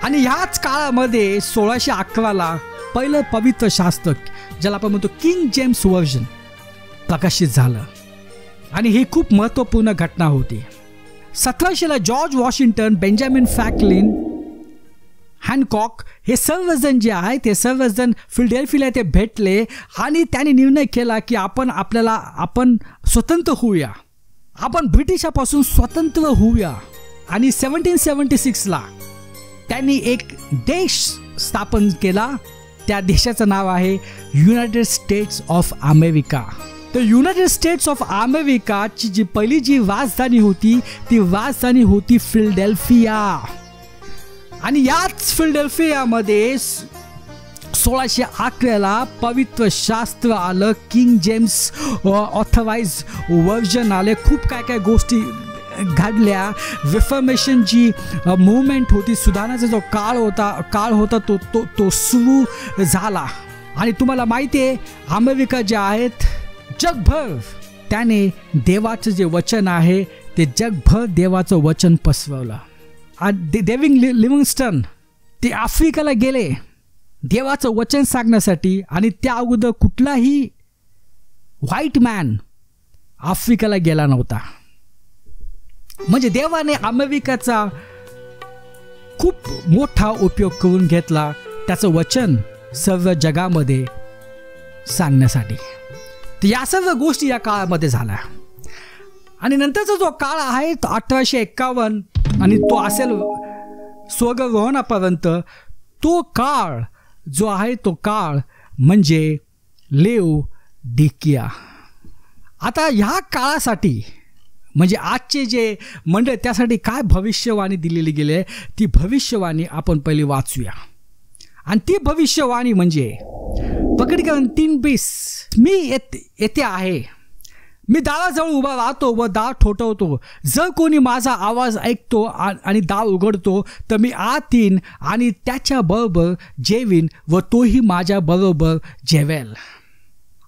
आणि ह्याच काळामध्ये 1611 पहिलं पवित्र शास्त्र, ज्याला आपण म्हणतो किंग जेम्स व्हर्जन, प्रकाशित झालं. आणि ही खूप महत्त्वपूर्ण घटना होती. 1700 George Washington, Benjamin Franklin, Hancock हे सर्वजण जे आहे ते सर्वजण फिलडेल्फियाला ते भेटले, आणि त्यांनी निर्णय केला की आपण स्वतंत्र होऊया, आपण ब्रिटिशापासून स्वतंत्र होऊया. आणि 1776 त्यांनी एक देश स्थापन केला. त्या देशाचं नाव आहे युनायटेड स्टेट्स ऑफ अमेरिका. तर युनायटेड स्टेट्स ऑफ अमेरिकाची जी पहिली जी राजधानी होती ती राजधानी होती फिलडेल्फिया. आणि याच फिलडेल्फियामध्ये 1611 पवित्र शास्त्र आलं, किंग जेम्स ऑथराइज व्हर्जन आले. खूप काय गोष्टी घडल्या. रिफॉर्मेशन जी मूवमेंट होती, सुधारण्याचा जो काळ होता तो सुरू झाला. आणि तुम्हाला माहिती आहे, अमेरिका जे आहेत जगभर त्याने देवाचं जे वचन आहे ते जगभर देवाचं वचन पसरवलं. डेव्हिड लिव्हिंगस्टन ते आफ्रिकेला गेले देवाचं वचन सांगण्यासाठी, आणि त्या अगोदर कुठलाही व्हाईट मॅन आफ्रिकेला गेला नव्हता. म्हणजे देवाने अमेरिकेचा खूप मोठा उपयोग करून घेतला त्याचं वचन सर्व जगामध्ये सांगण्यासाठी. तर या सर्व गोष्टी या काळामध्ये झाल्या. आणि नंतरचा जो काळ आहे तो 1851 आणि तो असेल स्वर्गरोहणापर्यंत, तो काळ जो आहे तो काळ म्हणजे लेओडिकिया. आता ह्या काळासाठी म्हणजे आजचे जे मंडळ त्यासाठी काय भविष्यवाणी दिलेली गेली आहे, ती भविष्यवाणी आपण पहिली वाचूया. आणि ती भविष्यवाणी म्हणजे प्रकटीकरण 3:20, मी येथे आहे, मी दाराजवळ उभा राहतो व दार ठोठवतो. जर कोणी माझा आवाज ऐकतो आणि दार उघडतो तर मी आत येईन आणि त्याच्याबरोबर जेवीन व तोही माझ्याबरोबर जेवेल.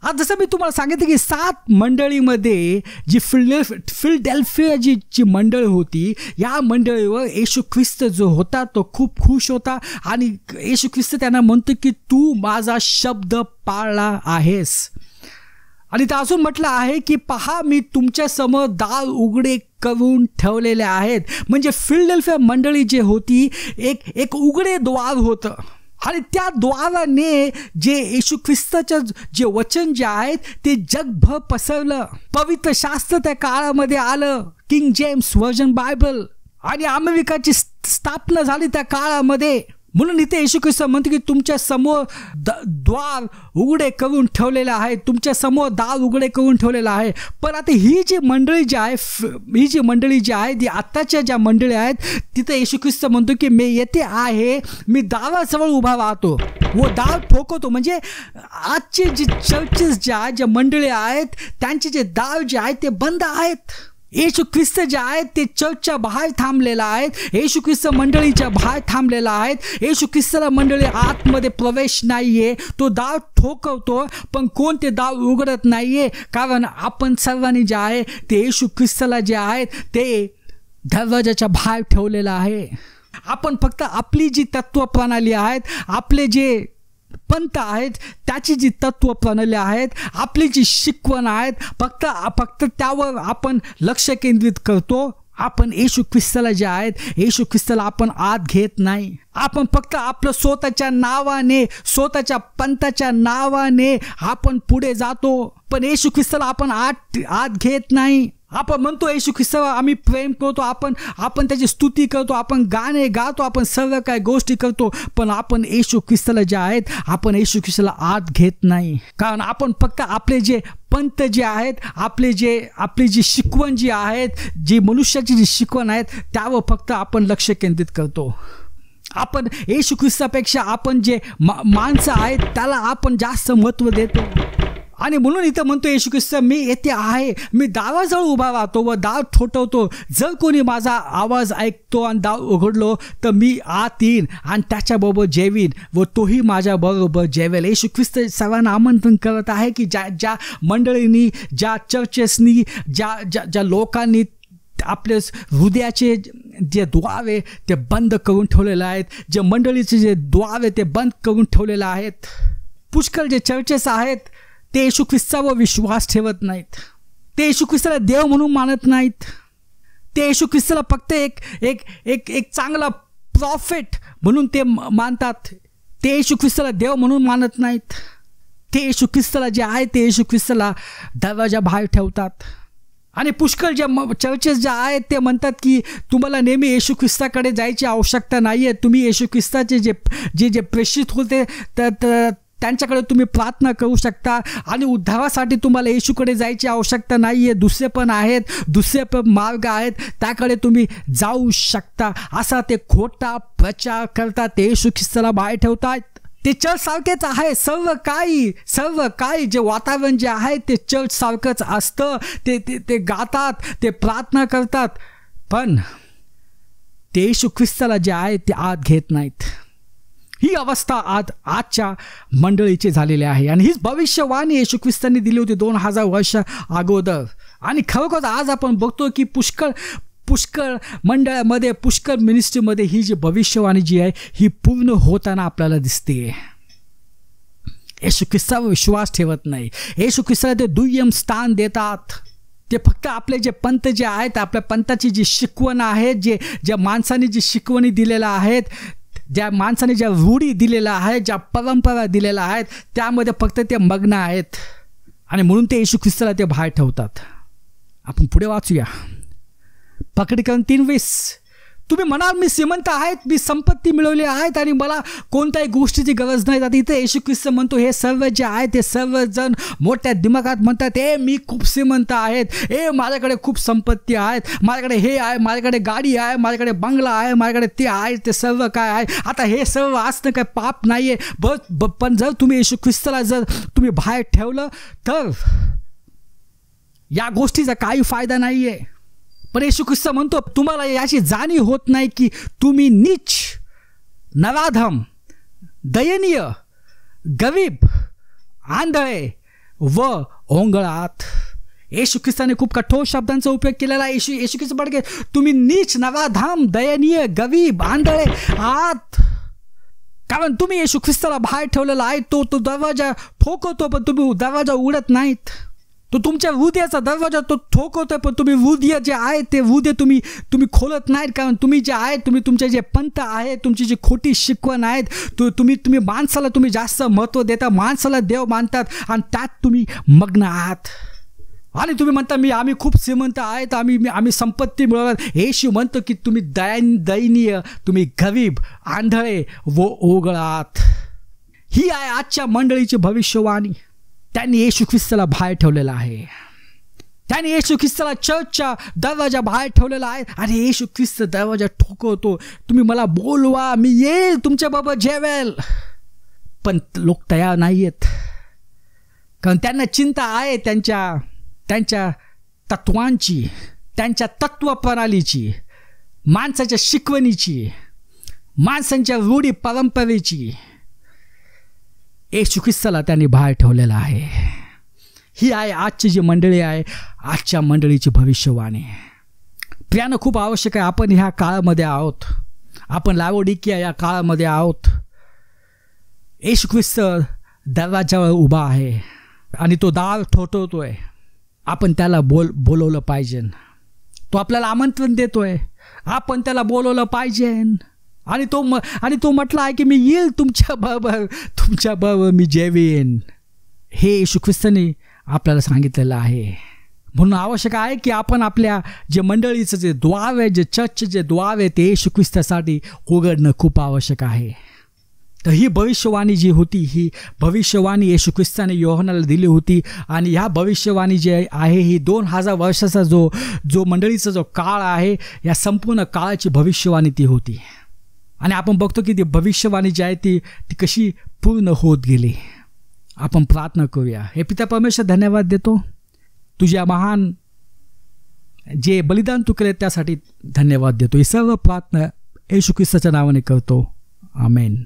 आज जसं मी तुम्हाला सांगितलं की 7 मंडळीमध्ये जी फिलडेल्फिया जी मंडळी होती, या मंडळीवर येशू ख्रिस्त जो होता तो खूप खुश होता. आणि येशू ख्रिस्त त्यांना म्हणतो की तू माझा शब्द पाळला आहेस. आणि तर अजून म्हटलं आहे की पहा, मी तुमच्या समोर दार उघडे करून ठेवलेले आहेत. म्हणजे फिलडेल्फिया मंडळी जे होती, एक उघडे द्वार होतं. आणि त्या द्वाराने जे येशू ख्रिस्ताचं जे वचन जे आहेत ते जगभर पसरलं. पवित्र शास्त्र त्या काळामध्ये आलं, किंग जेम्स व्हर्जन बायबल, आणि अमेरिकाची स्थापना झाली त्या काळामध्ये. म्हणून इथे येशू ख्रिस्त म्हणतो की तुमच्या समोर द्वार उघडे करून ठेवलेलं आहे, तुमच्या समोर दार उघडे करून ठेवलेलं आहे. पण आता ही जी मंडळी जी आहे ती आत्ताच्या ज्या मंडळी आहेत, तिथे येशू ख्रिस्त म्हणतो की मी येथे आहे, मी दाराजवळ उभा राहतो व दार ठोकवतो. म्हणजे आजचे जे चर्चेस ज्या मंडळी आहेत त्यांचे जे दार जे आहेत ते बंद आहेत. येशू ख्रिस्त जे आहेत ते चर्चच्या बाहेर थांबलेला आहेत, येशू ख्रिस्त मंडळीच्या बाहेर थांबलेला आहेत. येशू ख्रिस्ताला मंडळी आतमध्ये प्रवेश नाहीये, तो दार ठोकवतो पण कोण ते दार उघडत नाहीये. कारण आपण सर्वांनी जे आहे ते येशू ख्रिस्ताला जे आहेत ते दरवाजाच्या बाहेर ठेवलेलं आहे. आपण फक्त आपली जी तत्व प्रणाली आहेत, आपले जे पंथ आहेत त्याची जी तत्व प्रणाली आहेत, आपली जी शिकवण आहेत, फक्त त्यावर आपण लक्ष केंद्रित करतो. आपण येशू ख्रिस्ताला जे आहेत, येशू ख्रिस्ताला आपण आत घेत नाही. आपण फक्त आपलं स्वतःच्या नावाने, स्वतःच्या पंथाच्या नावाने आपण पुढे जातो, पण येशू ख्रिस्ताला आपण आत घेत नाही. आपण म्हणतो येशू ख्रिस्तावर आम्ही प्रेम करतो, आपण त्याची स्तुती करतो, आपण गाणे गातो, आपण सर्व काही गोष्टी करतो, पण आपण येशू ख्रिस्ताला जे आहेत, आपण येशू ख्रिस्ताला आत घेत नाही. कारण आपण फक्त आपले जे पंथ जे आहेत, आपली जी शिकवण जी आहेत, जी मनुष्याची जी शिकवण आहेत, त्यावर फक्त आपण लक्ष केंद्रित करतो. आपण येशू ख्रिस्तापेक्षा आपण जे माणसं आहेत त्याला आपण जास्त महत्त्व देतो. आणि म्हणून इथं म्हणतो येशू ख्रिस्त, मी येथे आहे, मी दाराजवळ उभा राहतो व दार ठोठवतो. जर कोणी माझा आवाज ऐकतो आणि दार उघडलो तर मी आत येईन आणि त्याच्याबरोबर जेवीन व तोही माझ्याबरोबर जेवेल. येशू ख्रिस्त सर्वांना आमंत्रण करत आहे की ज्या मंडळींनी, ज्या चर्चेसनी, ज्या लोकांनी आपले हृदयाचे जे द्वार आहे ते बंद करून ठेवलेले आहेत, जे मंडळीचे जे द्वार आहे ते बंद करून ठेवलेले आहेत. पुष्कळ जे चर्चेस आहेत ते येशू ख्रिस्तावर विश्वास ठेवत नाहीत, ते येशू ख्रिस्ताला देव म्हणून मानत नाहीत, ते येशू ख्रिस्ताला फक्त एक चांगला प्रॉफिट म्हणून ते मानतात, ते येशू ख्रिस्ताला देव म्हणून मानत नाहीत. ते येशू ख्रिस्ताला जे आहे ते येशू ख्रिस्ताला दरवाजा बाहेर ठेवतात. आणि पुष्कळ ज्या चर्चेस ज्या आहेत ते म्हणतात की तुम्हाला नेहमी येशू ख्रिस्ताकडे जायची आवश्यकता नाही आहे, तुम्ही येशू ख्रिस्ताचे जे प्रेषित होते त्यांच्याकडे तुम्ही प्रार्थना करू शकता आणि उद्धारासाठी तुम्हाला येशूकडे जायची आवश्यकता नाही आहे, दुसरे पण आहेत, दुसरे पण मार्ग आहेत, त्याकडे तुम्ही जाऊ शकता. असा ते खोटा प्रचार करतात, ते येशू ख्रिस्ताला बाहेर ठेवतात. ते चर्च सारखेच आहे, सर्व काही जे वातावरण जे आहे ते चर्च सारखंच असतं. ते गातात, ते प्रार्थना करतात, पण ते येशू ख्रिस्ताला जे आहे ते आत घेत नाहीत. ही अवस्था आजच्या मंडळीची झालेली आहे. आणि हीच भविष्यवाणी येशू ख्रिस्तांनी दिली होती 2000 वर्ष अगोदर. आणि खरोखर आज आपण बघतो की पुष्कळ मंडळामध्ये, पुष्कळ मिनिस्ट्रीमध्ये ही जी भविष्यवाणी जी आहे ही पूर्ण होताना आपल्याला दिसते. येशू ख्रिस्तावर विश्वास ठेवत नाही, येशू ख्रिस्ताला ते दुय्यम स्थान देतात. ते फक्त आपले जे पंथ जे आहेत, आपल्या पंथाची जी शिकवण आहे, ज्या माणसाने जी शिकवणी दिलेल्या आहेत, ज्या माणसाने ज्या रूढी दिलेल्या आहेत, ज्या परंपरा दिलेल्या आहेत, त्यामध्ये फक्त ते मग्न आहेत. आणि म्हणून ते येशू ख्रिस्ताला ते बाहेर ठेवतात. आपण पुढे वाचूया. प्रकटीकरण 3:20. तुम्ही म्हणाल मी श्रीमंत आहेत, मी संपत्ती मिळवली आहेत आणि मला कोणत्याही गोष्टीची गरज नाही. आता इथे येशू ख्रिस्त म्हणतो हे सर्व जे आहेत ते सर्वजण मोठ्या दिमागात म्हणतात मी खूप श्रीमंत आहेत, माझ्याकडे खूप संपत्ती आहेत, माझ्याकडे हे आहे, माझ्याकडे गाडी आहे, माझ्याकडे बंगला आहे, माझ्याकडे ते आहे, ते सर्व काय आहे. आता हे सर्व असणं काय पाप नाही आहे. पण जर तुम्ही येशू ख्रिस्ताला जर तुम्ही बाहेर ठेवलं तर या गोष्टीचा काही फायदा नाही आहे. पण येशू ख्रिस्त म्हणतो तुम्हाला याची जाणीव होत नाही की तुम्ही नीच, नराधम, दयनीय, गरीब, आंधळे व ओंगळ आहात. येशू ख्रिस्ताने खूप कठोर शब्दांचा उपयोग केलेला आहे. येशू ख्रिस्त म्हटले तुम्ही नीच, नराधम, दयनीय, गरीब, आंधळे आहात. कारण तुम्ही येशू ख्रिस्ताला बाहेर ठेवलेला आहे. तो दरवाजा ठोकवतो पण तुम्ही दरवाजा उघडत नाहीत. तो तुमच्या हृदयाचा दरवाजा तो ठोकवतोय पण तुम्ही हृदय जे आहे ते हृदय तुम्ही खोलत नाहीत. कारण तुम्ही जे आहे तुम्ही तुमचे जे पंथ आहे, तुमची जी खोटी शिकवण आहेत, तुम्ही माणसाला तुम्ही जास्त महत्त्व देता, माणसाला देव मानतात आणि त्यात तुम्ही मग्न आहात. आणि तुम्ही म्हणता आम्ही खूप श्रीमंत आहेत, आम्ही संपत्ती मिळवणार. येशू म्हणतो की तुम्ही दयनीय, तुम्ही गरीब, आंधळे व ओघळ आहात. ही आहे आजच्या मंडळीची भविष्यवाणी. त्यांनी येशू ख्रिस्ताला बाहेर ठेवलेला आहे. त्यांनी येशू ख्रिस्ताला चर्चच्या दरवाजा बाहेर ठेवलेला आहे आणि येशू ख्रिस्त दरवाजा ठोकवतो. तुम्ही मला बोलवा, मी येईल तुमच्याबरोबर जेवेल. पण लोक तयार नाही आहेत. कारण त्यांना चिंता आहे त्यांच्या तत्वांची, त्यांच्या तत्वप्रणालीची, माणसाच्या शिकवणीची, माणसांच्या रूढी परंपरेची. येशू ख्रिस्ताला त्यांनी बाहेर ठेवलेला आहे. ही आहे आजची जी मंडळी आहे, आजच्या मंडळीची भविष्यवाणी. प्रियानं खूप आवश्यक आहे. आपण ह्या काळामध्ये आहोत, आपण लावोडिकिया या काळामध्ये आहोत. येशू ख्रिस्त दरवाजावर उभा आहे आणि तो दार ठोठवतोय. आपण त्याला बोलवलं पाहिजे. तो आपल्याला आमंत्रण देतोय, आपण त्याला बोलवलं पाहिजे. आणि तो म्हटला आहे की मी येईल तुमच्या बरोबर मी जेवेन. हे येशू ख्रिस्ताने आपल्याला सांगितलेलं आहे. म्हणून आवश्यक आहे की आपण आपल्या जे मंडळीचं जे द्वार आहे, जे चर्चचे जे द्वार आहे ते येशू ख्रिस्तासाठी उघडणं खूप आवश्यक आहे. तर ही भविष्यवाणी जी होती, ही भविष्यवाणी येशू ख्रिस्ताने योहानाला दिली होती. आणि ह्या भविष्यवाणी जे आहे ही 2000 वर्षाचा जो मंडळीचा जो काळ आहे, या संपूर्ण काळाची भविष्यवाणी ती होती. आणि आपण बघतो की ती भविष्यवाणी जी आहे ती कशी पूर्ण होत गेली. आपण प्रार्थना करूया. हे पिता परमेश्वर, धन्यवाद देतो तुझ्या महान जे बलिदान तू केले त्यासाठी धन्यवाद देतो. ही सर्व प्रार्थना येशू ख्रिस्ताच्या नावाने करतो. आमेन.